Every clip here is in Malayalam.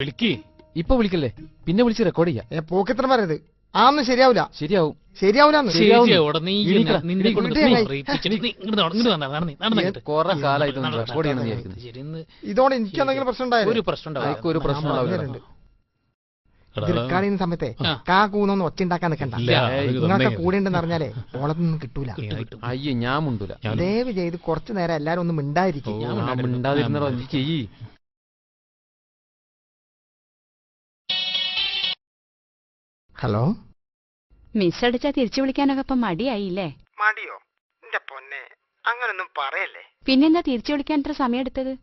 വിളിക്ക്. ഇപ്പൊ വിളിക്കല്ലേ, പിന്നെ വിളിച്ച് റെക്കോർഡ് ചെയ്യാം. പോക്കെത്ര പറയത് ആന്നും ശരിയാവൂല. ശരിയാവും. ശരിയാവൂലെന്ന് ശരിയാവൂടാ. നീ എണീക്കടാ, നിന്നെ എണീക്ക്. കൊണ്ട് ഇങ്ങോട്ട് പറയിപ്പിച്ചിട്ട് നീ ഇങ്ങോട്ട് നടന്നിട്ട് കൊറേ കാലായിട്ട് റെക്കോർഡ് ചെയ്യണം വിചാരിക്കുന്നു. ശരി, ഇന്ന് ഇതോടെ എനിക്ക് എന്തെങ്കിലും പ്രശ്നം ഉണ്ടായാലും ഒരു പ്രശ്നം ഉണ്ടാവില്ല. അതൊക്കെ ഒരു പ്രശ്നം ഉണ്ടാവില്ല. ഇത് റെക്കോർഡ് ചെയ്യുന്ന സമയത്തെ ആ. കാ കൂന്നൊന്നും ഒച്ച ഉണ്ടാക്കാൻ നിൽക്കണ്ട. ഇല്ല, നിങ്ങളൊക്കെ കൂടെ ഉണ്ടെന്ന് അറിഞ്ഞാലേ ഓളത്തൊന്നും കിട്ടൂല. അയ്യേ, ഞാൻ മുണ്ടൂല. ദയവ് ചെയ്ത് കുറച്ചു നേരം എല്ലാരും ഒന്ന് മിണ്ടായിരിക്കും. മിണ്ടാതിരുന്നോ ചെയ്യ്. ഹലോ, മിസ് അടിച്ചാ തിരിച്ചു വിളിക്കാനൊക്കെ ഇപ്പം മടിയായില്ലേ? മടിയോ? എന്റെ പൊന്നെ, അങ്ങനൊന്നും പറയല്ലേ. പിന്നെന്താ തിരിച്ചു വിളിക്കാൻ ഇത്ര സമയം എടുത്തത്?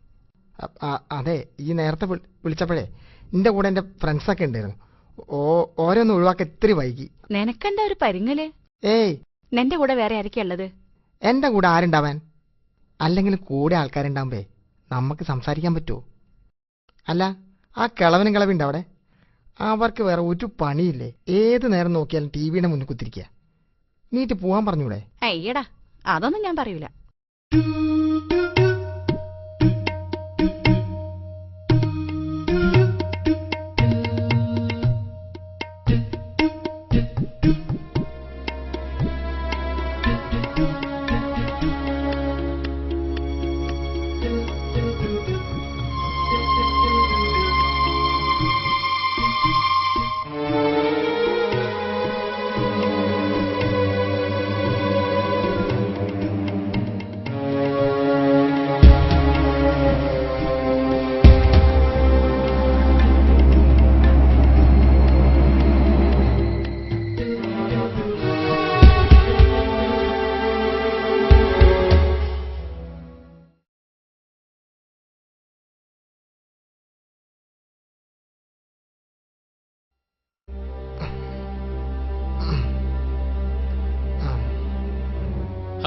അതെ, ഈ നേരത്തെ വിളിച്ചപ്പോഴേ എന്റെ കൂടെ എന്റെ ഫ്രണ്ട്സൊക്കെ ഉണ്ടായിരുന്നു. ഓരോന്ന് ഒഴിവാക്കി ഇത്തിരി വൈകി. നിനക്കെന്താ ഒരു പരിങ്ങല്? ഏയ്, നിന്റെ കൂടെ വേറെ ആരൊക്കെയാ ഉള്ളത്? എന്റെ കൂടെ ആരുണ്ടാവാൻ? അല്ലെങ്കിൽ കൂടെ ആൾക്കാരുണ്ടാവുമ്പേ നമുക്ക് സംസാരിക്കാൻ പറ്റുമോ? അല്ല, ആ കിളവനും കിളവുണ്ട് അവിടെ. അവർക്ക് വേറെ ഒരു പണിയില്ലേ? ഏത് നേരം നോക്കിയാലും ടി വിയുടെ മുന്നിൽ കുത്തിരിക്കുക. നീറ്റ് പോവാൻ പറഞ്ഞൂടെ? അയ്യടാ, അതൊന്നും ഞാൻ പറയൂല.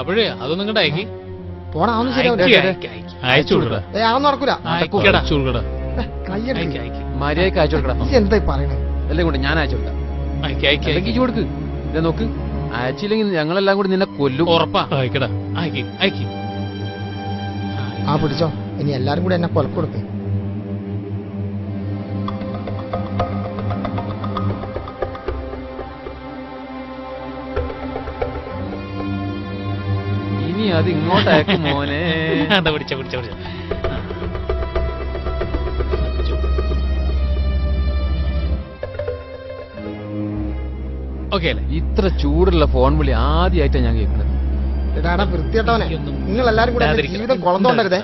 അപ്പോഴേ അതൊന്നും ഇങ്ങോട്ട് അയക്കി പോണ അതൊന്നും ശരിയാവില്ല. അയച്ചു കൊടുക്കടാ. അതൊന്നും നടക്കൂല. അയച്ചു കൊടുക്കടാ. കയ്യടിക്ക്. മര്യാദക്ക് അയച്ചു കൊടുക്കണം. എന്തായി പറയണേ? എല്ലാം കൊണ്ട് ഞാൻ അയച്ചു കൊടുക്കാം. അല്ലെങ്കിൽ ഇജ്ജ് കൊടുക്ക്. ഇതാ നോക്ക്, അയച്ചില്ലെങ്കിൽ ഞങ്ങളെല്ലാം കൂടി നിന്നെ കൊല്ലും. ഉറപ്പാ. അയക്കടാ. അയക്കി. ആ, പിടിച്ചോ. ഇനി എല്ലാരും കൂടി എന്നെ കൊലക്കൊടുക്ക്. ഇനി അത് ഇങ്ങോട്ട് അയക്കും മോനെ. അതാ പിടിച്ച ഓക്കെ അല്ലേ? ഇത്ര ചൂടുള്ള ഫോൺ വിളി ആദ്യമായിട്ടാണ് ഞാൻ കേൾക്കുന്നത്. എടാ വൃത്തിയേട്ടവനെ, നിങ്ങൾ എല്ലാരും കൂടെ എന്റെ ജീവിതം കുളന്തോണ്ടരുതേ.